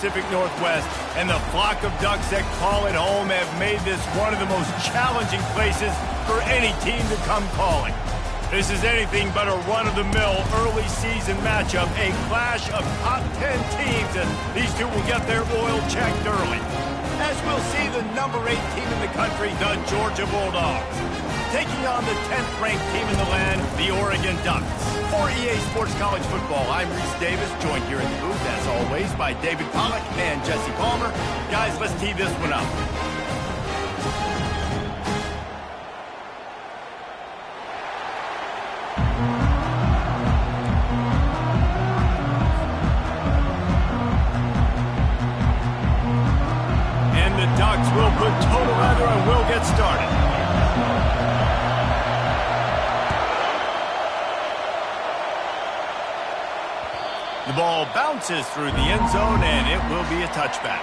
Pacific Northwest, and the flock of Ducks that call it home have made this one of the most challenging places for any team to come calling. This is anything but a run-of-the-mill early season matchup, a clash of top 10 teams, and these two will get their oil checked early. As we'll see the number 8 team in the country, the Georgia Bulldogs, taking on the 10th-ranked team in the land, the Oregon Ducks. For EA Sports College Football, I'm Reese Davis, joined here in the booth, as always, by David Pollack and Jesse Palmer. Guys, let's tee this one up. And the Ducks will put total leather and will get started. The ball bounces through the end zone, and it will be a touchback.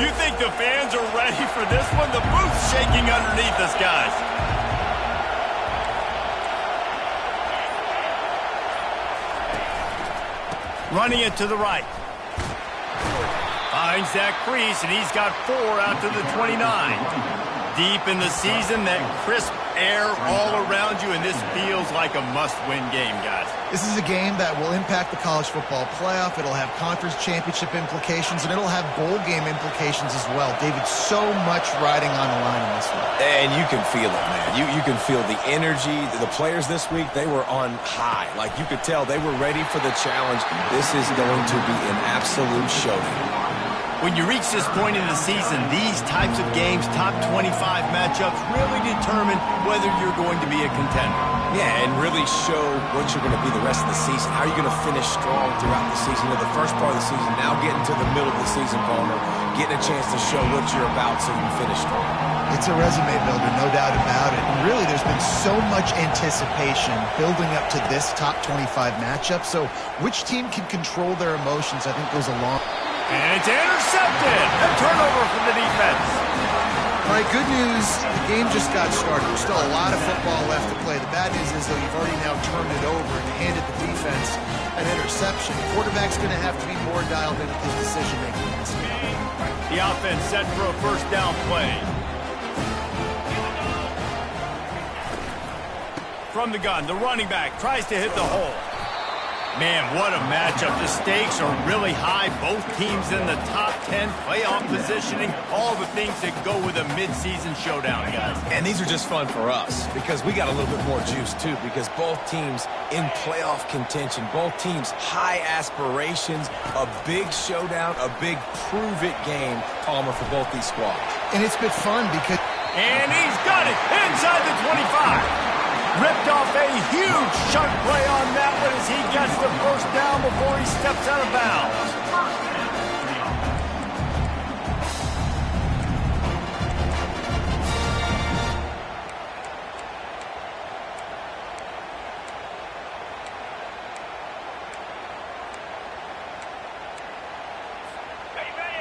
You think the fans are ready for this one? The booth's shaking underneath us, guys. Running it to the right. Finds that crease, and he's got 4 out to the 29. Deep in the season, that crisp air all around you, and this feels like a must-win game, guys. This is a game that will impact the college football playoff. It'll have conference championship implications, and it'll have bowl game implications as well. David, so much riding on the line in this one. And you can feel it, man. You can feel the energy. The players this week, they were on high. Like, you could tell they were ready for the challenge. This is going to be an absolute showdown. When you reach this point in the season, these types of games, top 25 matchups, really determine whether you're going to be a contender. Yeah, and really show what you're going to be the rest of the season. How are you going to finish strong throughout the season? The first part of the season, now getting to the middle of the season, Palmer, getting a chance to show what you're about so you can finish strong. It's a resume builder, no doubt about it. And really, there's been so much anticipation building up to this top 25 matchup. So which team can control their emotions, I think, goes a long. And it's intercepted. A turnover from the defense. All right, good news. The game just got started. There's still a lot of football left to play. The bad news is, though, you've already now turned it over and handed the defense an interception. The quarterback's going to have to be more dialed in with his decision-making in this game. The offense set for a first down play. From the gun, the running back tries to hit the hole. Man, what a matchup. The stakes are really high. Both teams in the top 10, playoff positioning, all the things that go with a midseason showdown, guys. And these are just fun for us because we got a little bit more juice, too, because both teams in playoff contention, both teams high aspirations, a big showdown, a big prove-it game, Palmer, for both these squads. And it's been fun because... And he's got it inside the 25. Ripped off a huge chunk play on that one as he gets the first down before he steps out of bounds.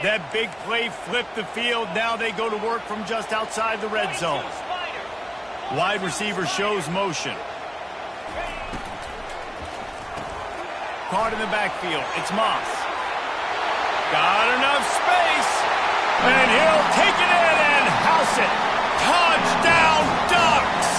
That big play flipped the field. Now they go to work from just outside the red zone. Wide receiver shows motion. Caught in the backfield. It's Moss. Got enough space. And he'll take it in and house it. Touchdown, Ducks!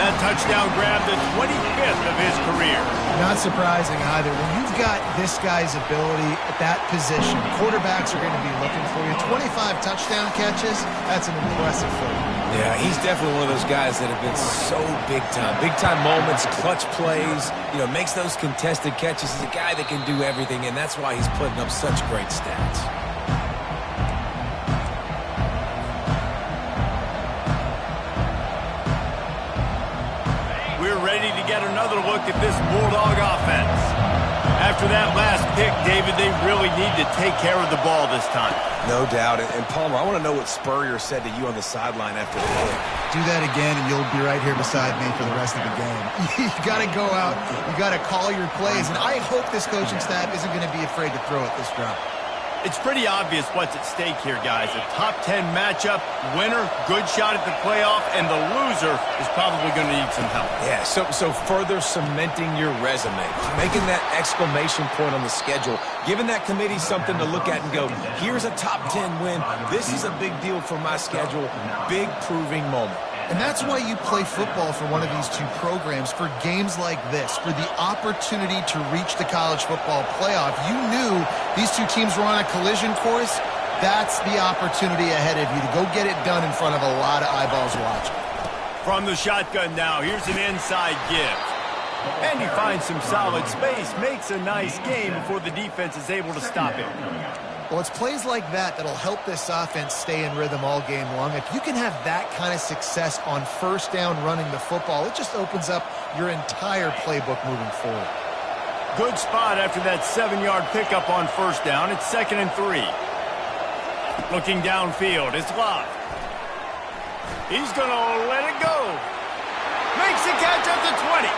That touchdown grabbed the 25th of his career. Not surprising either. When you've got this guy's ability at that position, quarterbacks are going to be looking for you. 25 touchdown catches, that's an impressive thing. Yeah, he's definitely one of those guys that have been so big time. Big time moments, clutch plays, makes those contested catches. He's a guy that can do everything, and that's why he's putting up such great stats. We're ready to get another look at this Bulldog offense. After that last pick, David, they really need to take care of the ball this time. No doubt. And Palmer, I want to know what Spurrier said to you on the sideline after the pick. Do that again, and you'll be right here beside me for the rest of the game. You got to go out. You got to call your plays, and I hope this coaching staff isn't going to be afraid to throw it this drive. It's pretty obvious what's at stake here, guys. A top 10 matchup, winner, good shot at the playoff, and the loser is probably going to need some help. Yeah, so further cementing your resume, making that exclamation point on the schedule, giving that committee something to look at and go, here's a top 10 win. This is a big deal for my schedule. Big proving moment. And that's why you play football for one of these two programs, for games like this, for the opportunity to reach the college football playoff. You knew these two teams were on a collision course. That's the opportunity ahead of you to go get it done in front of a lot of eyeballs watching. From the shotgun now, here's an inside give. And he finds some solid space, makes a nice game before the defense is able to stop him. Well, it's plays like that that'll help this offense stay in rhythm all game long. If you can have that kind of success on first down running the football, it just opens up your entire playbook moving forward. Good spot after that 7-yard pickup on first down. It's 2nd and 3. Looking downfield, it's Love. He's going to let it go. Makes the catch at the 20.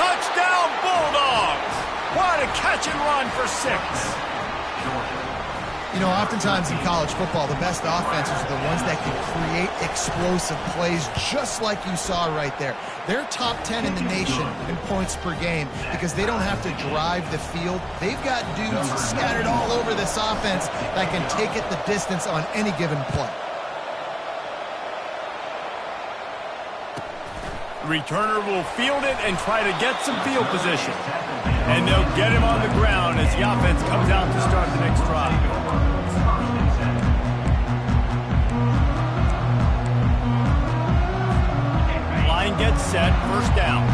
Touchdown, Bulldogs. What a catch and run for 6. You know, oftentimes in college football, the best offenses are the ones that can create explosive plays just like you saw right there. They're top 10 in the nation in points per game because they don't have to drive the field. They've got dudes scattered all over this offense that can take it the distance on any given play. The returner will field it and try to get some field position. And they'll get him on the ground as the offense comes out to start the next drive. Line gets set, first down.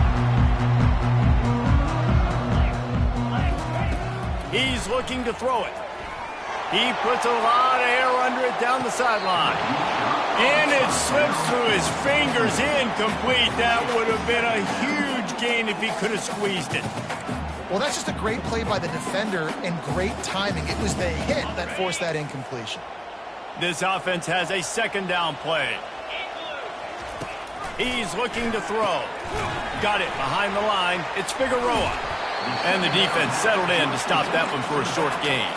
He's looking to throw it. He puts a lot of air under it down the sideline. And it slips through his fingers, incomplete. That would have been a huge gain if he could have squeezed it. Well, that's just a great play by the defender and great timing. It was the hit that forced that incompletion. This offense has a 2nd down play. He's looking to throw. Got it behind the line. It's Figueroa. And the defense settled in to stop that one for a short gain.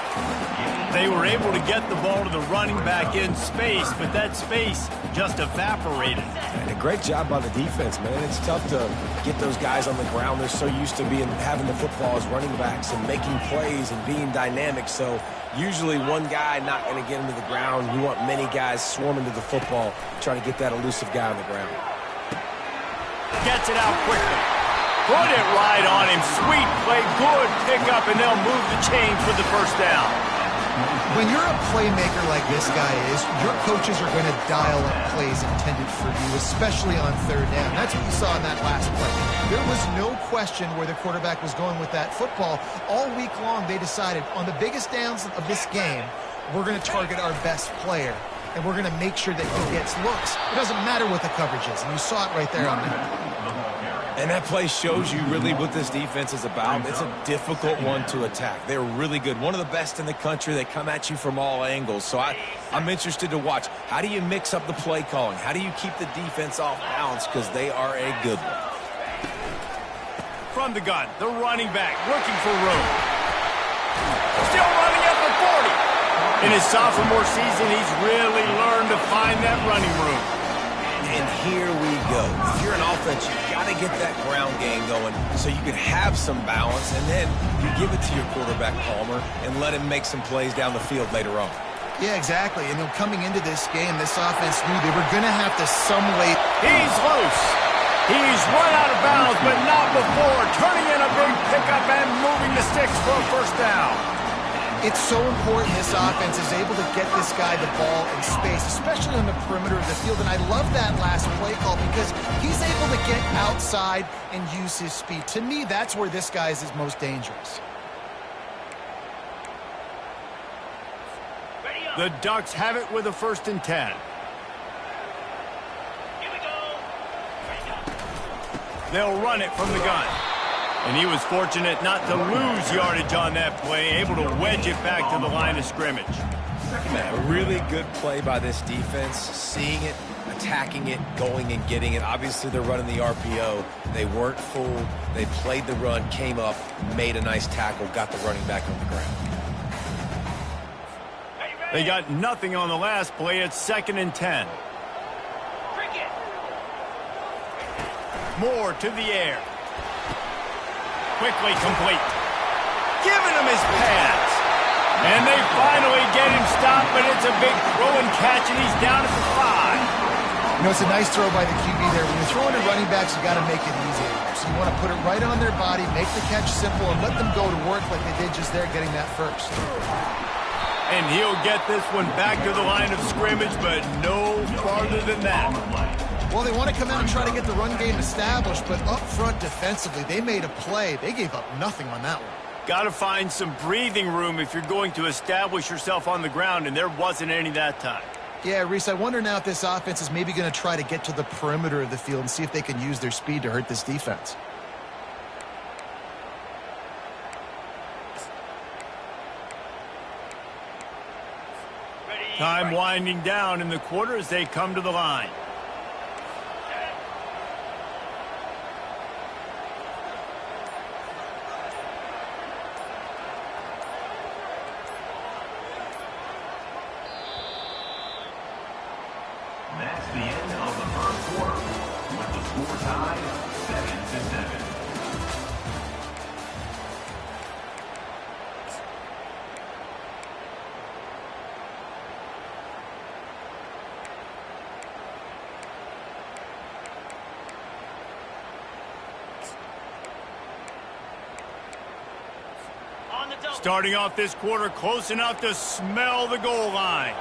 They were able to get the ball to the running back in space, but that space just evaporated. And a great job by the defense, man. It's tough to get those guys on the ground. They're so used to having the football as running backs and making plays and being dynamic. So usually one guy not going to get him to the ground. You want many guys swarming to the football, trying to get that elusive guy on the ground. Gets it out quickly. Put it right on him. Sweet play, good pickup, and they'll move the chains with the first down. When you're a playmaker like this guy is, your coaches are going to dial up plays intended for you, especially on third down. That's what you saw in that last play. There was no question where the quarterback was going with that football. All week long, they decided on the biggest downs of this game, we're going to target our best player, and we're going to make sure that he gets looks. It doesn't matter what the coverage is, and you saw it right there on that. And that play shows you really what this defense is about. It's a difficult one to attack. They're really good. One of the best in the country. They come at you from all angles. So I'm interested to watch. How do you mix up the play calling? How do you keep the defense off balance? Because they are a good one. From the gun, the running back looking for room. Still running at the 40. In his sophomore season, he's really learned to find that running room. And here we go. If you're an offense, you've got to get that ground game going so you can have some balance, and then you give it to your quarterback, Palmer, and let him make some plays down the field later on. Yeah, exactly. And coming into this game, this offense knew they were going to have to some way. He's loose. He's run out of bounds, but not before. Turning in a big pickup and moving the sticks for a first down. It's so important this offense is able to get this guy the ball in space, especially on the perimeter of the field. And I love that last play call because he's able to get outside and use his speed. To me, that's where this guy is most dangerous. The Ducks have it with a 1st and 10. They'll run it from the gun. And he was fortunate not to lose yardage on that play, able to wedge it back to the line of scrimmage. A really good play by this defense, seeing it, attacking it, going and getting it. Obviously, they're running the RPO. They weren't fooled. They played the run, came up, made a nice tackle, got the running back on the ground. They got nothing on the last play. It's 2nd and 10. Moore to the air. Quickly complete. Giving him his pads. And they finally get him stopped, but it's a big throw and catch, and he's down at the 5. You know, it's a nice throw by the QB there. When you're throwing to running backs, you got to make it easy. So you want to put it right on their body, make the catch simple, and let them go to work like they did just there getting that first. And he'll get this one back to the line of scrimmage, but no farther than that. Well, they want to come out and try to get the run game established, but up front defensively, they made a play. They gave up nothing on that one. Got to find some breathing room if you're going to establish yourself on the ground, and there wasn't any that time. Yeah, Reese, I wonder now if this offense is maybe going to try to get to the perimeter of the field and see if they can use their speed to hurt this defense. Time winding down in the quarter as they come to the line. That's the end of the first quarter, with the score tied 7-7. Starting off this quarter close enough to smell the goal line.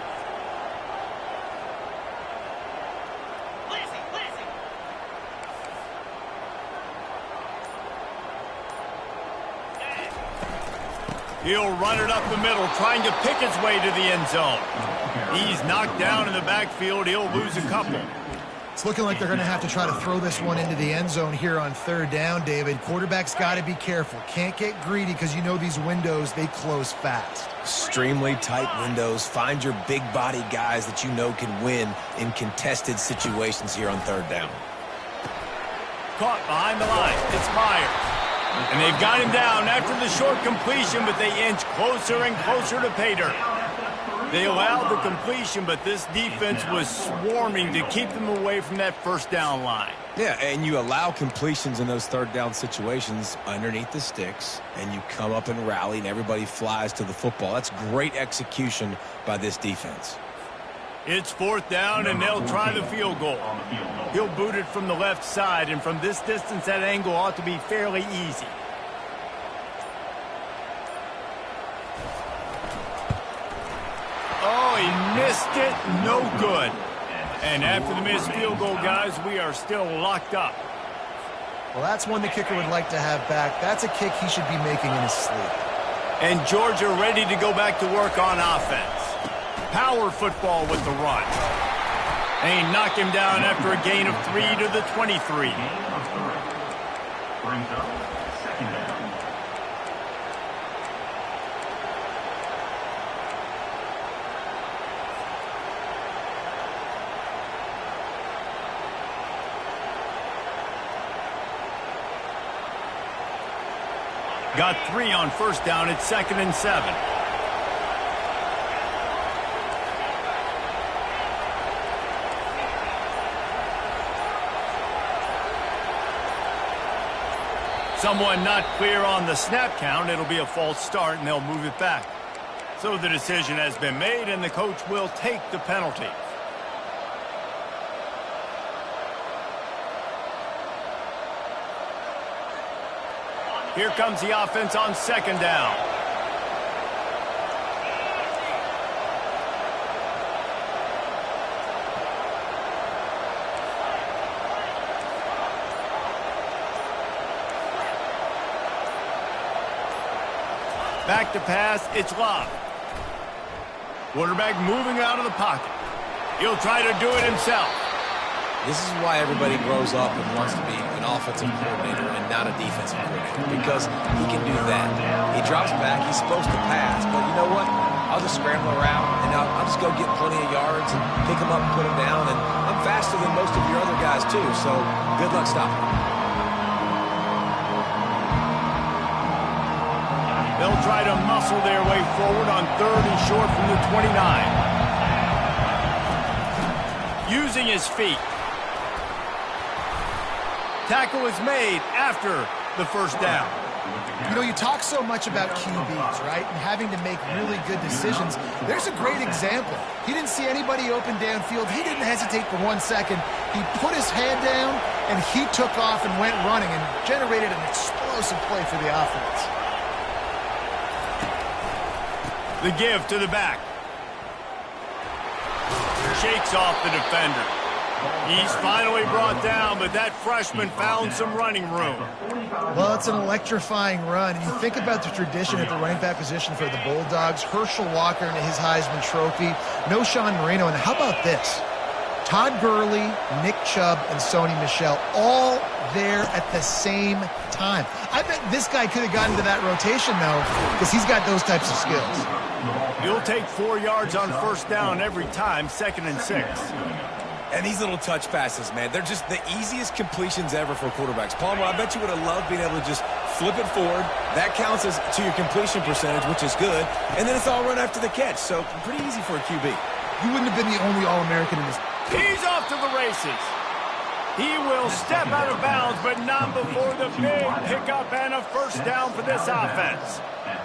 He'll run it up the middle, trying to pick his way to the end zone. He's knocked down in the backfield. He'll lose a couple. It's looking like they're going to have to try to throw this one into the end zone here on 3rd down, David. Quarterback's got to be careful. Can't get greedy because you know these windows, they close fast. Extremely tight windows. Find your big body guys that you know can win in contested situations here on 3rd down. Caught behind the line. It's Myers. And they've got him down after the short completion, but they inch closer and closer to pay dirt. They allowed the completion, but this defense was swarming to keep them away from that 1st down line. Yeah, and you allow completions in those 3rd down situations underneath the sticks, and you come up and rally, and everybody flies to the football. That's great execution by this defense. It's 4th down, and they'll try the field goal. He'll boot it from the left side, and from this distance, that angle ought to be fairly easy. Oh, he missed it. No good. And after the missed field goal, guys, we are still locked up. Well, that's one the kicker would like to have back. That's a kick he should be making in his sleep. And Georgia ready to go back to work on offense. Power football with the run. They knock him down after a gain of 3 to the 23. Brings up 2nd down. Got 3 on 1st down. It's 2nd and 7. Someone not clear on the snap count. It'll be a false start, and they'll move it back. So the decision has been made, and the coach will take the penalty. Here comes the offense on 2nd down. Back to pass, it's Love. Quarterback moving out of the pocket. He'll try to do it himself. This is why everybody grows up and wants to be an offensive coordinator and not a defensive coordinator, because he can do that. He drops back, he's supposed to pass, but you know what? I'll just scramble around, and I'll just go get plenty of yards and pick them up and put them down, and I'm faster than most of your other guys, too, so good luck stopping me. They'll try to muscle their way forward on 3rd and short from the 29. Using his feet. Tackle is made after the first down. You know, you talk so much about QBs, right, and having to make really good decisions. There's a great example. He didn't see anybody open downfield. He didn't hesitate for 1 second. He put his head down, and he took off and went running and generated an explosive play for the offense. The give to the back. Shakes off the defender. He's finally brought down, but that freshman found some running room. Well, it's an electrifying run. And you think about the tradition at the running back position for the Bulldogs. Herschel Walker and his Heisman Trophy. No Sean Marino. And how about this? Todd Gurley, Nick Chubb, and Sony Michel all there at the same time. I bet this guy could have gotten to that rotation, though, because he's got those types of skills. You'll take 4 yards on first down every time, 2nd and 6. And these little touch passes, man, they're just the easiest completions ever for quarterbacks. Palmer, I bet you would have loved being able to just flip it forward. That counts as to your completion percentage, which is good. And then it's all run after the catch, so pretty easy for a QB. You wouldn't have been the only All-American in this. He's off to the races. He will step out of bounds, but not before the big pickup and a first down for this offense.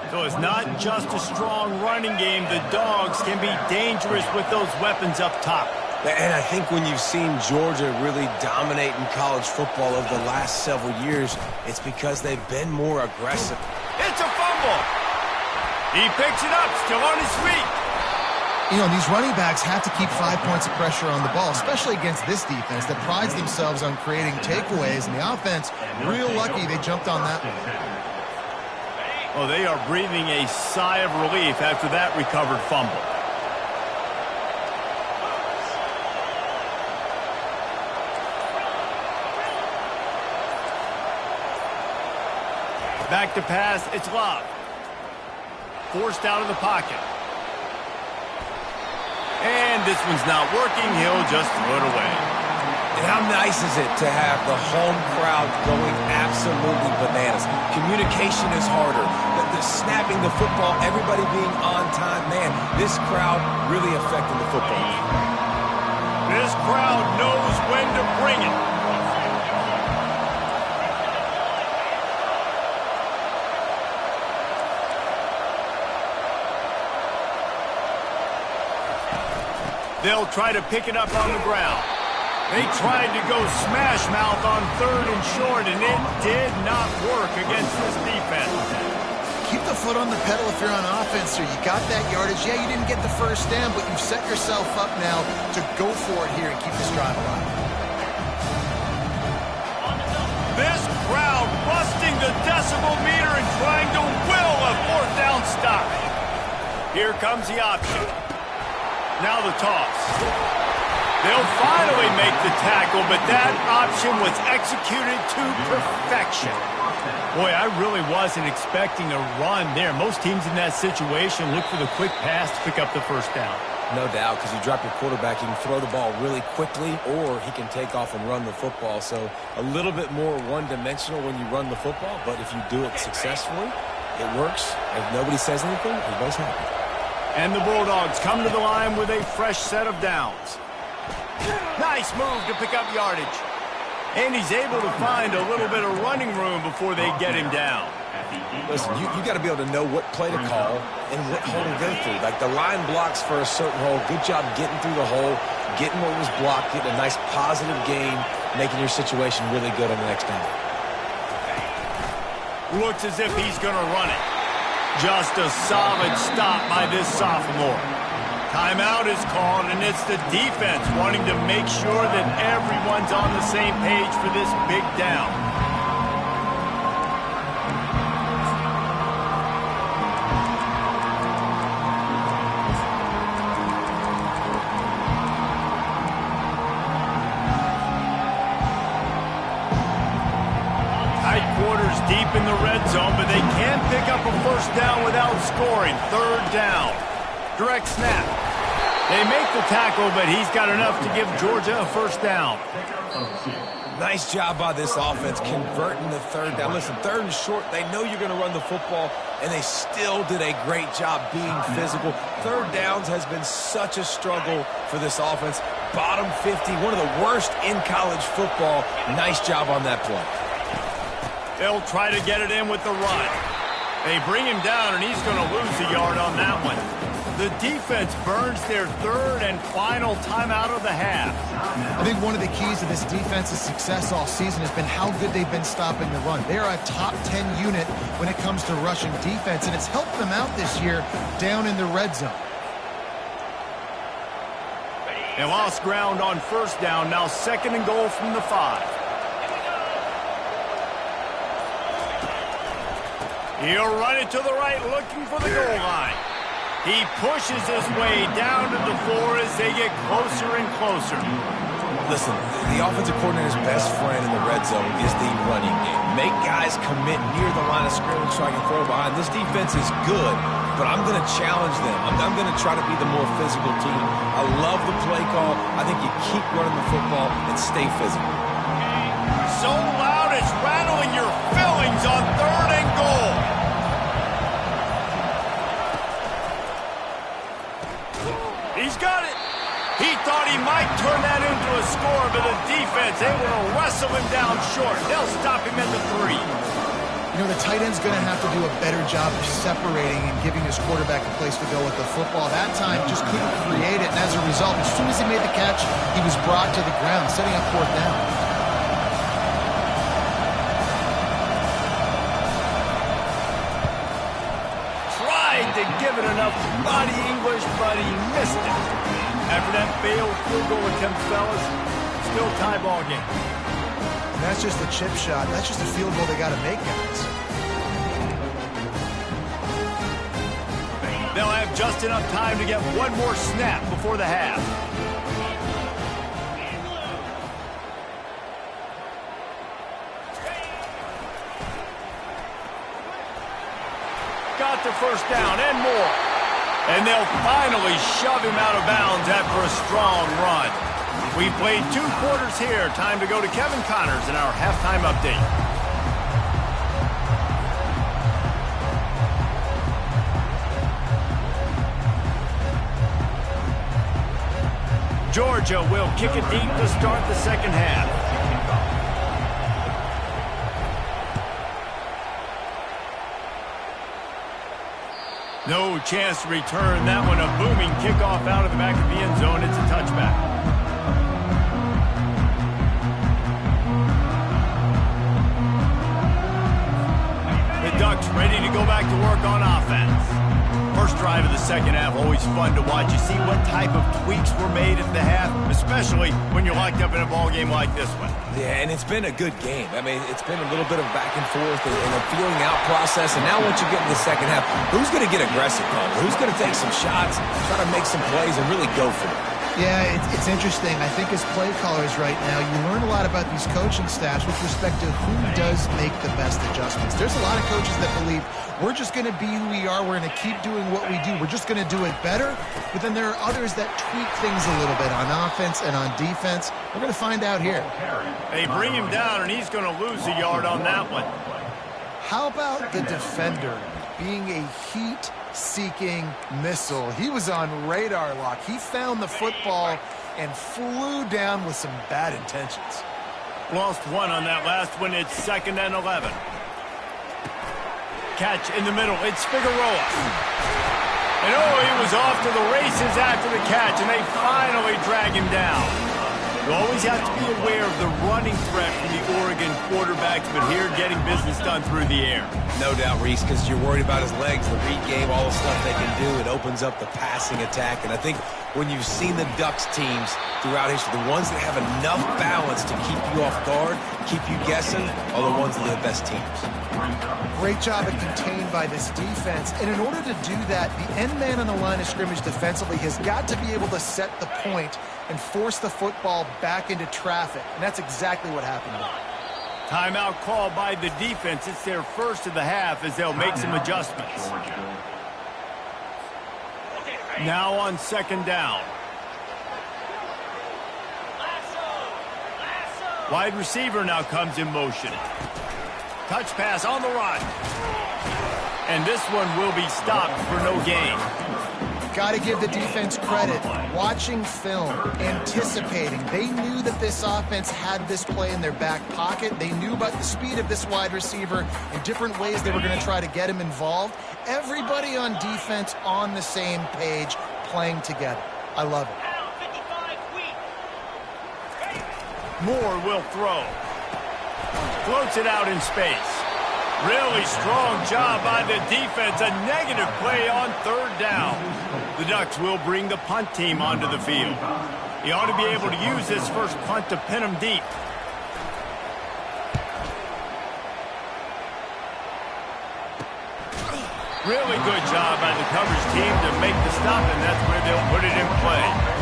So it's not just a strong running game. The Dogs can be dangerous with those weapons up top. And I think when you've seen Georgia really dominate in college football over the last several years, it's because they've been more aggressive. It's a fumble. He picks it up, still on his feet. You know, these running backs have to keep 5 points of pressure on the ball, especially against this defense that prides themselves on creating takeaways. And the offense, real lucky they jumped on that one. Well, they are breathing a sigh of relief after that recovered fumble. Back to pass, it's Love. Forced out of the pocket. And this one's not working, he'll just throw it away. And how nice is it to have the home crowd going absolutely bananas? Communication is harder. The snapping the football, everybody being on time. Man, this crowd really affecting the football game. This crowd knows when to bring it. They'll try to pick it up on the ground. They tried to go smash mouth on 3rd and short, and it did not work against this defense. Keep the foot on the pedal if you're on offense here. You got that yardage. Yeah, you didn't get the first down, but you've set yourself up now to go for it here and keep this drive alive. This crowd busting the decibel meter and trying to will a 4th down stop. Here comes the option. Now the toss. They'll finally make the tackle, but that option was executed to perfection. Boy, I really wasn't expecting a run there. Most teams in that situation look for the quick pass to pick up the first down. No doubt, because you drop your quarterback, you can throw the ball really quickly, or he can take off and run the football. So a little bit more one-dimensional when you run the football, but if you do it successfully, it works. If nobody says anything, everybody's happy. And the Bulldogs come to the line with a fresh set of downs. Nice move to pick up yardage. And he's able to find a little bit of running room before they get him down. Listen, you got to be able to know what play to call and what hole to go through. Like the line blocks for a certain hole. Good job getting through the hole, getting what was blocked, getting a nice positive gain, making your situation really good on the next down. Looks as if he's going to run it. Just a solid stop by this sophomore. Timeout is called, and it's the defense wanting to make sure that everyone's on the same page for this big down. deep in the red zone, but they can't pick up a first down without scoring. Third down. Direct snap. They make the tackle, but he's got enough to give Georgia a first down. Nice job by this offense converting the third down. Listen, third and short, they know you're going to run the football, and they still did a great job being physical. Third downs has been such a struggle for this offense. Bottom 50, one of the worst in college football. Nice job on that play. They'll try to get it in with the run. They bring him down, and he's going to lose a yard on that one. The defense burns their third and final timeout of the half. I think one of the keys to this defense's success all season has been how good they've been stopping the run. They are a top 10 unit when it comes to rushing defense, and it's helped them out this year down in the red zone. They lost ground on first down, now second and goal from the 5. He'll run it to the right, looking for the goal line. He pushes his way down to the floor as they get closer and closer. Listen, the offensive coordinator's best friend in the red zone is the running game. Make guys commit near the line of scrimmage so I can throw behind. This defense is good, but I'm going to challenge them. I'm going to try to be the more physical team. I love the play call. I think you keep running the football and stay physical. So loud it's rattling your fillings on third and goal. He's got it. He thought he might turn that into a score, but the defense able to wrestle him down short. They'll stop him at the 3. You know, the tight end's going to have to do a better job of separating and giving his quarterback a place to go with the football. That time just couldn't create it, and as a result, as soon as he made the catch, he was brought to the ground, setting up fourth down. Tried to give it enough body English, but he missed it. After that failed field goal attempt, fellas, still tie ball game. And that's just a chip shot. That's just a field goal they got to make, guys. They'll have just enough time to get one more snap before the half. Got the first down and more. And they'll finally shove him out of bounds after a strong run. We played 2 quarters here. Time to go to Kevin Connors in our halftime update. Georgia will kick it deep to start the second half. No chance to return that one. A booming kickoff out of the back of the end zone. It's a touchback. The Ducks ready to go back to work on offense. First drive of the second half, always fun to watch. You see what type of tweaks were made at the half, especially when you're locked up in a ball game like this one. Yeah, and it's been a good game. I mean, it's been a little bit of back and forth and a feeling out process. And now once you get in the second half, who's going to get aggressive, Connor? Who's going to take some shots, try to make some plays, and really go for it? Yeah, it's interesting. I think as play callers right now, you learn a lot about these coaching staffs with respect to who does make the best adjustments. There's a lot of coaches that believe we're just going to be who we are. We're going to keep doing what we do. We're just going to do it better. But then there are others that tweak things a little bit on offense and on defense. We're going to find out here. They bring him down, and he's going to lose a yard on that one. How about the defender being a heat-seeking missile? He was on radar lock. He found the football and flew down with some bad intentions. Lost one on that last one. It's 2nd and 11. Catch in the middle. It's Figueroa. And he was off to the races after the catch, and they finally drag him down. You always have to be aware of the running threat from the Oregon quarterbacks, but here getting business done through the air. No doubt, Reese, because you're worried about his legs, the read game, all the stuff they can do. It opens up the passing attack. And I think when you've seen the Ducks teams throughout history, the ones that have enough balance to keep you off guard, keep you guessing, are the ones that are the best teams. Great job at contained by this defense. And in order to do that, the end man on the line of scrimmage defensively has got to be able to set the point and force the football back into traffic. And that's exactly what happened there. Timeout called by the defense. It's their first of the half as they'll make some adjustments. Now on second down. Wide receiver now comes in motion. Touch pass on the run. And this one will be stopped for no gain. Got to give the defense credit. Watching film, anticipating. They knew that this offense had this play in their back pocket. They knew about the speed of this wide receiver and different ways they were going to try to get him involved. Everybody on defense on the same page, playing together. I love it. Moore will throw. Floats it out in space. Really strong job by the defense. A negative play on third down. The Ducks will bring the punt team onto the field. He ought to be able to use this first punt to pin him deep. Really good job by the coverage team to make the stop, and that's where they'll put it in play.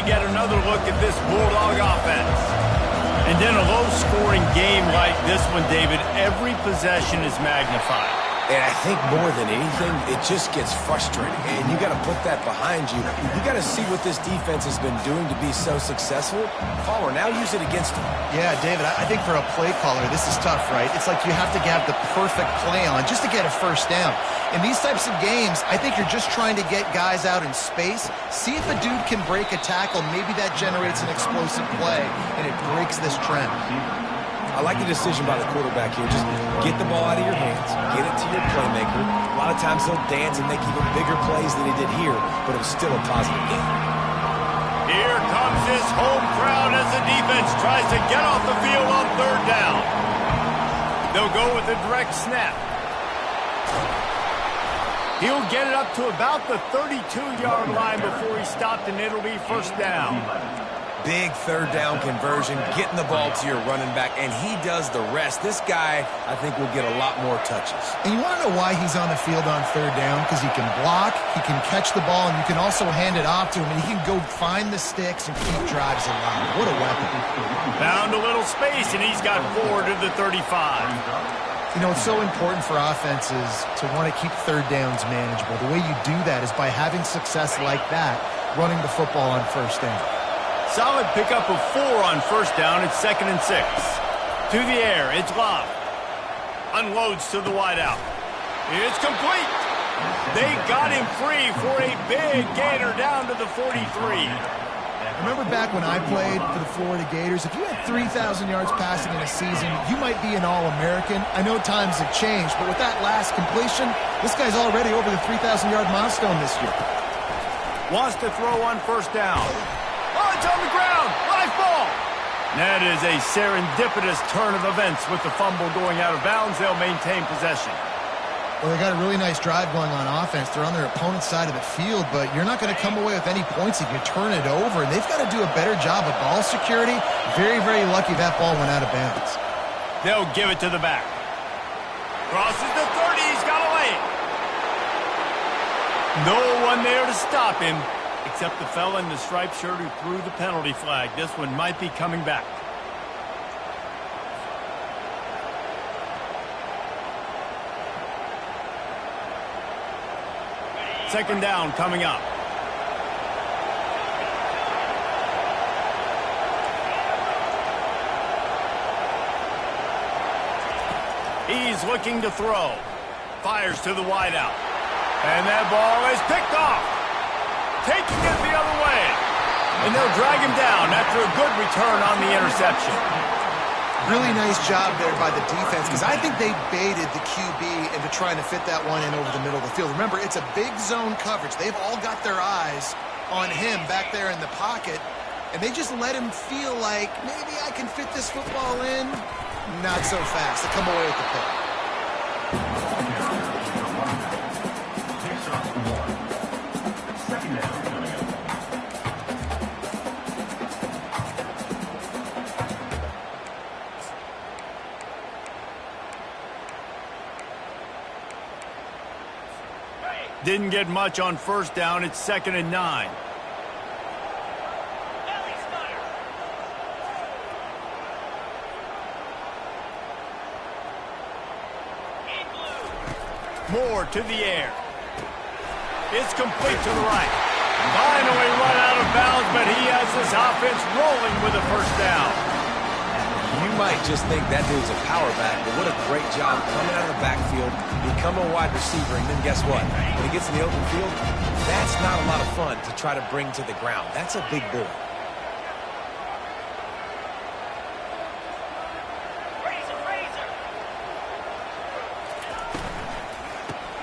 Get another look at this Bulldog offense. And in a low-scoring game like this one, David, every possession is magnified. And I think more than anything, it just gets frustrating. And you got to put that behind you. You got to see what this defense has been doing to be so successful. Caller, now use it against them. Yeah, David, I think for a play caller, this is tough, right? It's like you have to have the perfect play on just to get a first down. In these types of games, I think you're just trying to get guys out in space, see if a dude can break a tackle. Maybe that generates an explosive play, and it breaks this trend. I like the decision by the quarterback here. Just get the ball out of your hands, get it to your playmaker. A lot of times they'll dance and make even bigger plays than he did here, but it was still a positive game. Here comes his home crowd as the defense tries to get off the field on third down. They'll go with a direct snap. He'll get it up to about the 32-yard line before he stopped, and it'll be first down. Big third down conversion, getting the ball to your running back, and he does the rest. This guy, I think, will get a lot more touches. And you want to know why he's on the field on third down? Because he can block, he can catch the ball, and you can also hand it off to him, and he can go find the sticks and keep drives alive. What a weapon. Found a little space, and he's got 4 to the 35. You know, it's so important for offenses to want to keep third downs manageable. The way you do that is by having success like that, running the football on first down. Solid pickup of 4 on first down. It's 2nd and 6. To the air, it's Love. Unloads to the wideout. It's complete. They got him free for a big gainer down to the 43. Remember back when I played for the Florida Gators, if you had 3,000 yards passing in a season, you might be an All-American. I know times have changed, but with that last completion, this guy's already over the 3,000-yard milestone this year. Wants to throw on first down. Oh, it's on the ground. Live ball. That is a serendipitous turn of events with the fumble going out of bounds. They'll maintain possession. Well, they got a really nice drive going on offense. They're on their opponent's side of the field, but you're not going to come away with any points if you turn it over. And they've got to do a better job of ball security. Very, very lucky that ball went out of bounds. They'll give it to the back. Crosses the 30. He's got a lane. No one there to stop him, except the fella in the striped shirt who threw the penalty flag. This one might be coming back. Second down coming up. He's looking to throw. Fires to the wideout. And that ball is picked off. Taking it the other way. And they'll drag him down after a good return on the interception. Really nice job there by the defense, because I think they baited the QB into trying to fit that one in over the middle of the field. Remember, it's a big zone coverage. They've all got their eyes on him back there in the pocket, and they just let him feel like, maybe I can fit this football in. Not so fast. They come away with the pick. didn't get much on first down. It's 2nd and 9. Moore to the air. It's complete to the right. Finally run out of bounds, but he has this offense rolling with a first down. You might just think that dude's a power back, but what a great job coming out of the backfield, become a wide receiver, and then guess what? When he gets in the open field, that's not a lot of fun to try to bring to the ground. That's a big boy.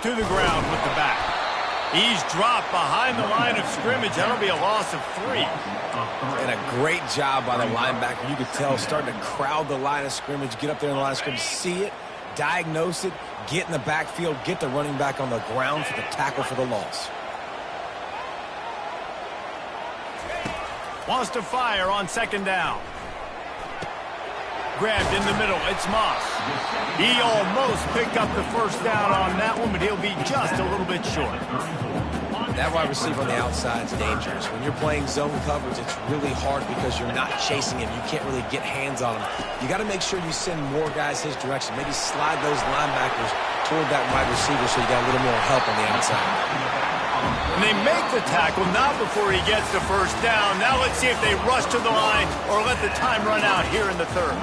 To the ground with the back. He's dropped behind the line of scrimmage. That'll be a loss of 3. And a great job by the linebacker. You could tell starting to crowd the line of scrimmage, get up there in the line of scrimmage, see it, diagnose it, get in the backfield, get the running back on the ground for the tackle for the loss. Wants to fire on 2nd down. Grabbed in the middle. It's Moss. He almost picked up the first down on that one, but he'll be just a little bit short. That wide receiver on the outside is dangerous. When you're playing zone coverage, it's really hard because you're not chasing him. You can't really get hands on him. You got to make sure you send more guys his direction. Maybe slide those linebackers toward that wide receiver so you got a little more help on the outside. And they make the tackle, not before he gets the first down. Now let's see if they rush to the line or let the time run out here in the 3rd.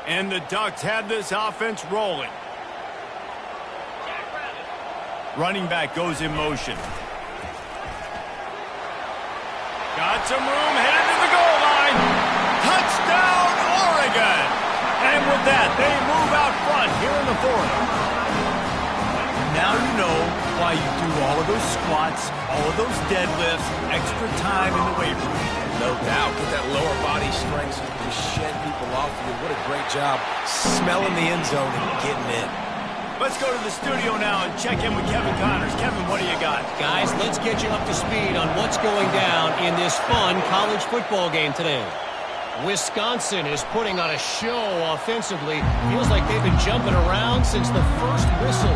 And the Ducks have this offense rolling. Running back goes in motion. Got some room, headed to the goal line. Touchdown, Oregon! And with that, they move out front here in the 4th. Now you know why you do all of those squats, all of those deadlifts, extra time in the weight room. No doubt. Get that lower body strength so you can shed people off of you. What a great job smelling the end zone and getting in. Let's go to the studio now and check in with Kevin Connors. Kevin, what do you got? Guys, let's get you up to speed on what's going down in this fun college football game today. Wisconsin is putting on a show offensively. Feels like they've been jumping around since the first whistle.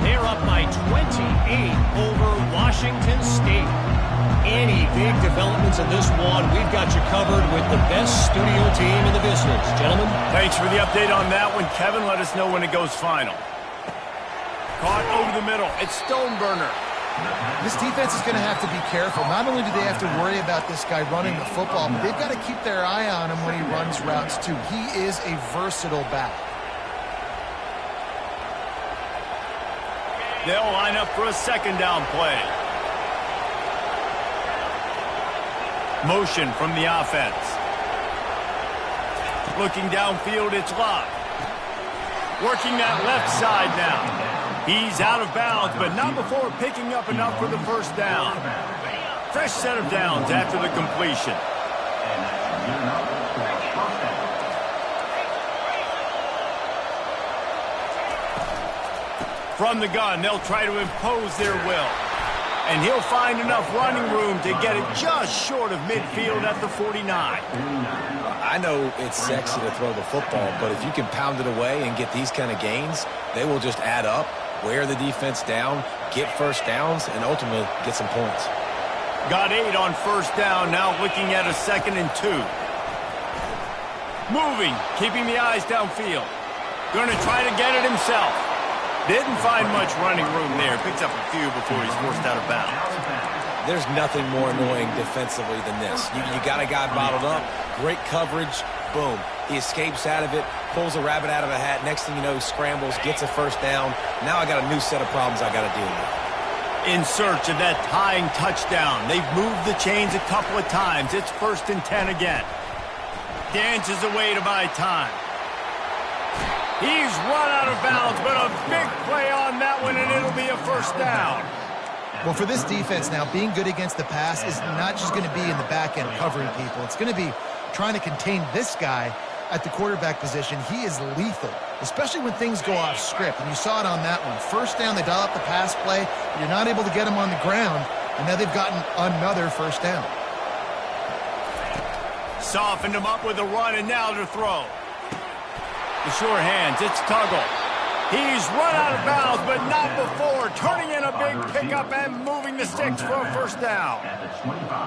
They're up by 28 over Washington State. Any big developments in this one, we've got you covered with the best studio team in the business. Gentlemen. Thanks for the update on that one, Kevin. Let us know when it goes final. Caught over the middle. It's Stoneburner. This defense is going to have to be careful. Not only do they have to worry about this guy running the football, but they've got to keep their eye on him when he runs routes, too. He is a versatile back. They'll line up for a 2nd down play. Motion from the offense. Looking downfield, it's Locke. Working that left side now. He's out of bounds, but not before picking up enough for the first down. Fresh set of downs after the completion. From the gun, they'll try to impose their will. And he'll find enough running room to get it just short of midfield at the 49. I know it's sexy to throw the football, but if you can pound it away and get these kind of gains, they will just add up, wear the defense down, get first downs, and ultimately get some points. Got 8 on first down, now looking at a 2nd and 2. Moving, keeping the eyes downfield. Going to try to get it himself. Didn't find much running room there. Picks up a few before he's forced out of bounds. There's nothing more annoying defensively than this. You got a guy bottled up, great coverage, boom. He escapes out of it, pulls a rabbit out of a hat. Next thing you know, he scrambles, gets a first down. Now I got a new set of problems I got to deal with. In search of that tying touchdown. They've moved the chains a couple of times. It's 1st and 10 again. Dances away to buy time. He's run out of bounds, but a big play on that one, and it'll be a first down. Well, for this defense now, being good against the pass is not just going to be in the back end covering people. It's going to be trying to contain this guy at the quarterback position. He is lethal, especially when things go off script. And you saw it on that one. First down, they dial up the pass play. You're not able to get him on the ground, and now they've gotten another first down. Softened him up with a run, and now to throw. The sure hands, it's Tuggle. He's run out of bounds, but not before. Turning in a big pickup and moving the sticks for a first down.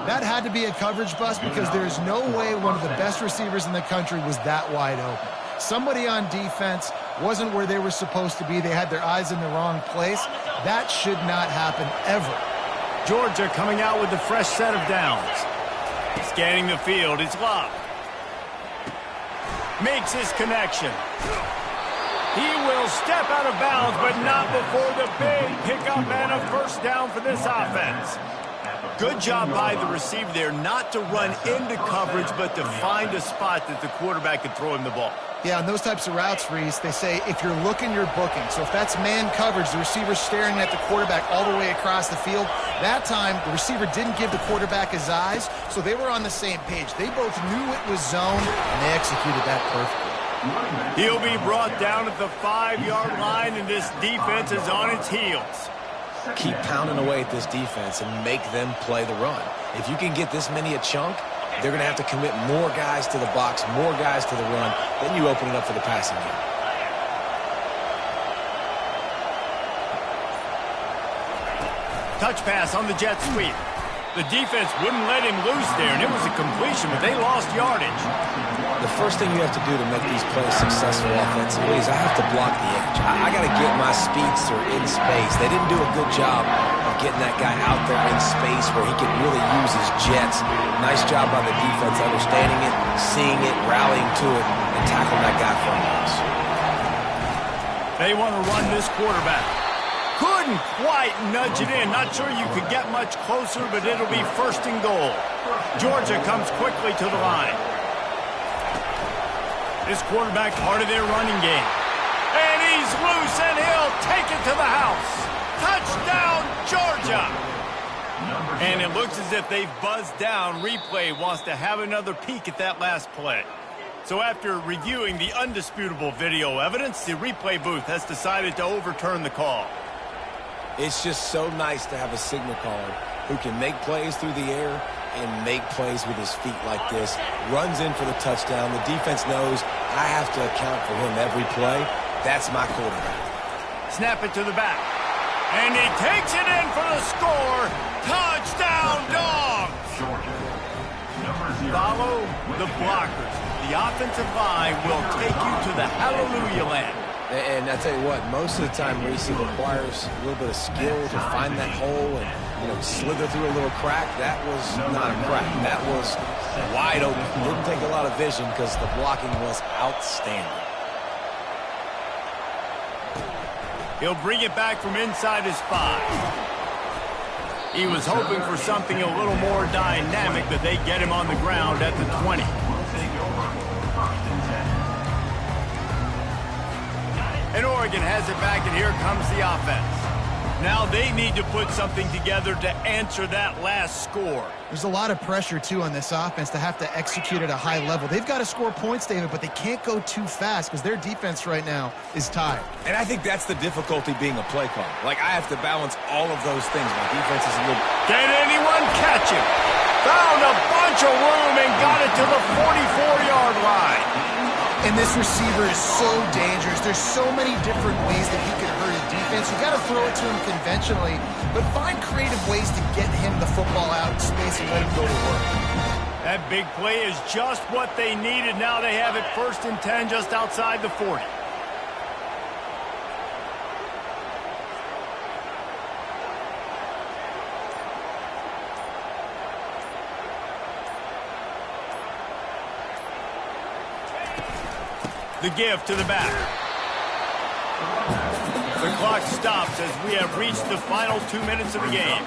That had to be a coverage bust because there's no way one of the best receivers in the country was that wide open. Somebody on defense wasn't where they were supposed to be. They had their eyes in the wrong place. That should not happen ever. Georgia coming out with a fresh set of downs. Scanning the field, it's Love. Makes his connection. He will step out of bounds, but not before the big pickup and a first down for this offense. Good job by the receiver there not to run into coverage, but to find a spot that the quarterback could throw him the ball. Yeah, on those types of routes, Reese, they say if you're looking, you're booking. So if that's man coverage, the receiver's staring at the quarterback all the way across the field. That time, the receiver didn't give the quarterback his eyes, so they were on the same page. They both knew it was zone, and they executed that perfectly. He'll be brought down at the 5-yard line, and this defense is on its heels. Keep pounding away at this defense and make them play the run. If you can get this many a chunk, they're going to have to commit more guys to the box, more guys to the run. Then you open it up for the passing game. Touch pass on the jet sweep. The defense wouldn't let him loose there, and it was a completion, but they lost yardage. The first thing you have to do to make these plays successful offensively is I have to block the edge. I got to get my speedster in space. They didn't do a good job of getting that guy out there in space where he could really use his jets. Nice job by the defense understanding it, seeing it, rallying to it, and tackling that guy from us. They want to run this quarterback. Couldn't quite nudge it in. Not sure you could get much closer, but it'll be first and goal. Georgia comes quickly to the line. This quarterback part of their running game. And he's loose, and he'll take it to the house. Touchdown, Georgia! And it looks as if they've buzzed down. Replay wants to have another peek at that last play. So after reviewing the undisputable video evidence, the replay booth has decided to overturn the call. It's just so nice to have a signal caller who can make plays through the air and make plays with his feet like this. Runs in for the touchdown. The defense knows I have to account for him every play. That's my quarterback. Snap it to the back. And he takes it in for the score. Touchdown, Dogs! Follow the blockers. The offensive line will take you to the hallelujah land. And I tell you what, most of the time, Reese, it requires a little bit of skill to find that hole and, slither through a little crack. That was not a crack. That was wide open. Didn't take a lot of vision because the blocking was outstanding. He'll bring it back from inside his 5. He was hoping for something a little more dynamic, but they get him on the ground at the 20. And Oregon has it back, and here comes the offense. Now they need to put something together to answer that last score. There's a lot of pressure, too, on this offense to have to execute at a high level. They've got to score points, David, but they can't go too fast because their defense right now is tired. And I think that's the difficulty being a play caller. Like, I have to balance all of those things. My defense is a little... Can anyone catch him? Found a bunch of room and got it to the 44-yard line. And this receiver is so dangerous. There's so many different ways that he can hurt his defense. You got to throw it to him conventionally, but find creative ways to get him the football out in space and let him go to work. That big play is just what they needed. Now they have it 1st and 10 just outside the 40. The give to the back. The clock stops as we have reached the final 2 minutes of the game.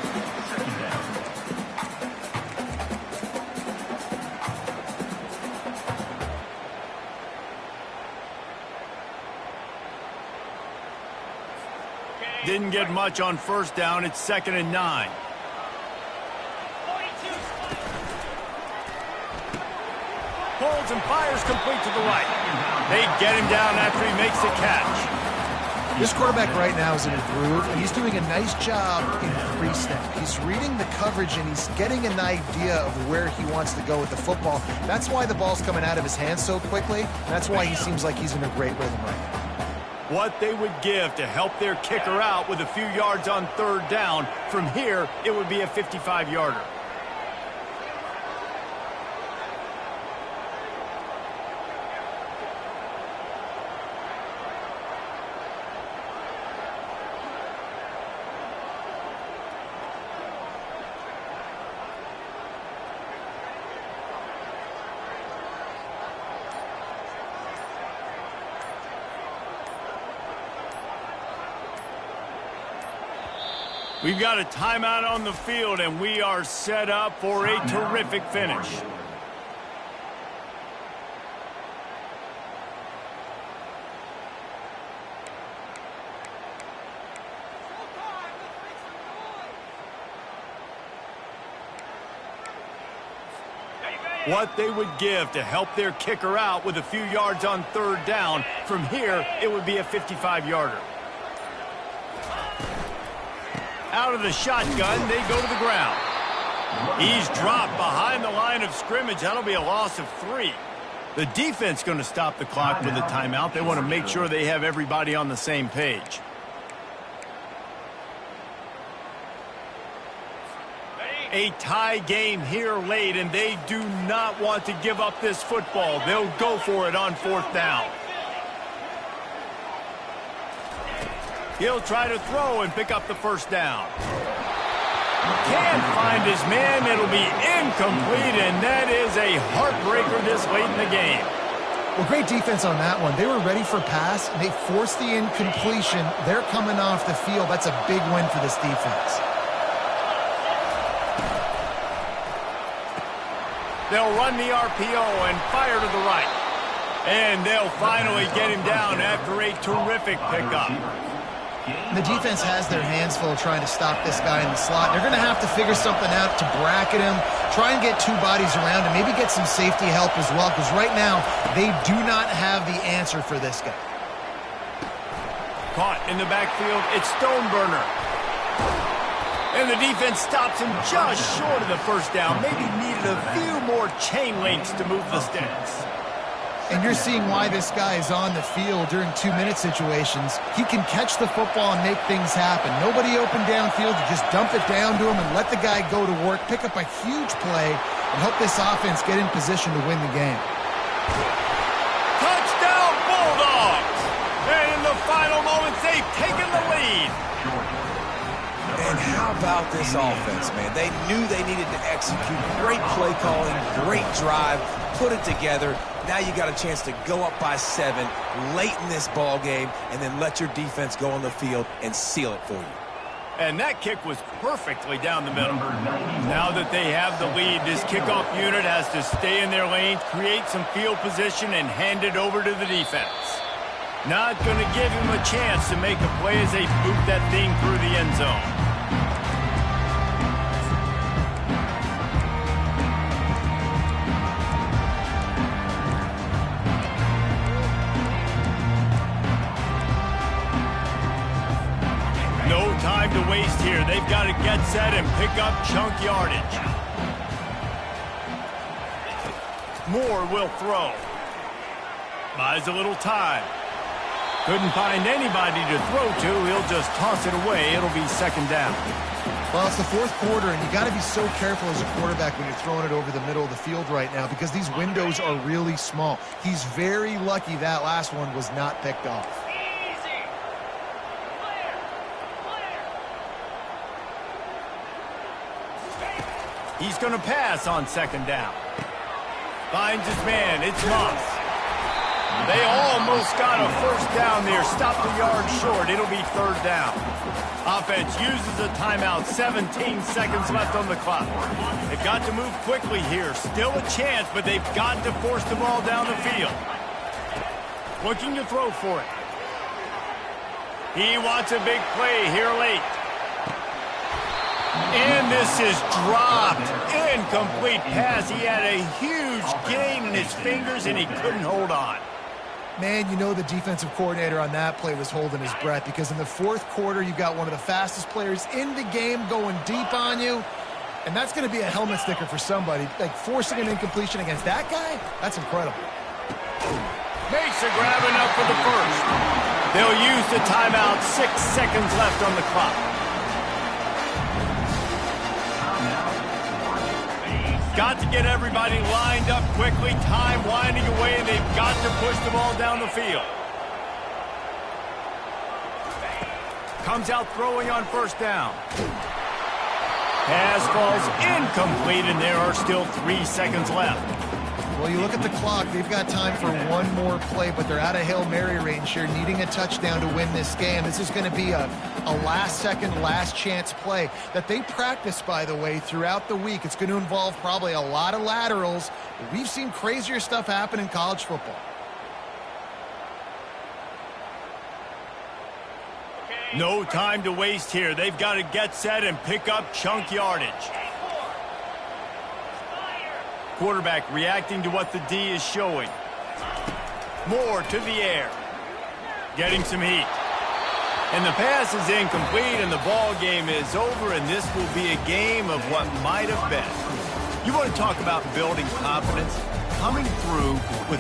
Didn't get much on first down. It's 2nd and 9. Pulls and fires complete to the right. They get him down after he makes the catch. This quarterback right now is in a groove, and he's doing a nice job in pre-snap. He's reading the coverage, and he's getting an idea of where he wants to go with the football. That's why the ball's coming out of his hands so quickly, and that's why he seems like he's in a great rhythm right now. What they would give to help their kicker out with a few yards on third down. From here, it would be a 55-yarder. We've got a timeout on the field, and we are set up for a terrific finish. What they would give to help their kicker out with a few yards on third down. From here, it would be a 55-yarder. Out of the shotgun, they go to the ground. He's dropped behind the line of scrimmage. That'll be a loss of 3. The defense going to stop the clock with a timeout. They want to make sure they have everybody on the same page. A tie game here late, and they do not want to give up this football. They'll go for it on fourth down. He'll try to throw and pick up the first down. Can't find his man. It'll be incomplete, and that is a heartbreaker this late in the game. Well, great defense on that one. They were ready for pass, and they forced the incompletion. They're coming off the field. That's a big win for this defense. They'll run the RPO and fire to the right. And they'll finally get him down after a terrific pickup. The defense has their hands full trying to stop this guy in the slot. They're going to have to figure something out to bracket him, try and get 2 bodies around him, maybe get some safety help as well, because right now they do not have the answer for this guy. Caught in the backfield, it's Stoneburner. And the defense stops him just short of the first down. Maybe needed a few more chain links to move the sticks. And you're seeing why this guy is on the field during 2-minute situations. He can catch the football and make things happen. Nobody open downfield. You just dump it down to him and let the guy go to work, pick up a huge play, and help this offense get in position to win the game. Touchdown, Bulldogs! And in the final moments, they've taken the lead. And how about this offense, man? They knew they needed to execute. Great play calling, great drive, put it together. Now you got a chance to go up by 7 late in this ball game and then let your defense go on the field and seal it for you. And that kick was perfectly down the middle. Now that they have the lead, this kickoff unit has to stay in their lane, create some field position, and hand it over to the defense. Not going to give him a chance to make a play as they boot that thing through the end zone. No time to waste here. They've got to get set and pick up chunk yardage. Moore will throw. Buys a little time. Couldn't find anybody to throw to. He'll just toss it away. It'll be second down. Well, it's the 4th quarter, and you got to be so careful as a quarterback when you're throwing it over the middle of the field right now because these windows are really small. He's very lucky that last one was not picked off. He's going to pass on second down. Finds his man. It's Moss. They almost got a first down there. Stopped a yard short. It'll be third down. Offense uses a timeout. 17 seconds left on the clock. They've got to move quickly here. Still a chance, but they've got to force the ball down the field. Looking to throw for it. He wants a big play here late. And this is dropped. Incomplete pass. He had a huge gain in his fingers, and he couldn't hold on. Man, you know the defensive coordinator on that play was holding his breath, because in the fourth quarter, you got one of the fastest players in the game going deep on you, and that's going to be a helmet sticker for somebody. Like, forcing an incompletion against that guy, that's incredible. Makes a grab enough for the first. They'll use the timeout. 6 seconds left on the clock. Got to get everybody lined up quickly. Time winding away, and they've got to push the ball down the field. Comes out throwing on first down. Pass falls incomplete, and there are still 3 seconds left. Well, you look at the clock. They've got time for one more play, but they're out of Hail Mary range here, needing a touchdown to win this game. This is going to be a last-second, last-chance play that they practice, by the way, throughout the week. It's going to involve probably a lot of laterals. We've seen crazier stuff happen in college football. No time to waste here. They've got to get set and pick up chunk yardage. Quarterback reacting to what the D is showing. Moore to the air. Getting some heat. And the pass is incomplete, and the ball game is over, and this will be a game of what might have been. You want to talk about building confidence? Coming through with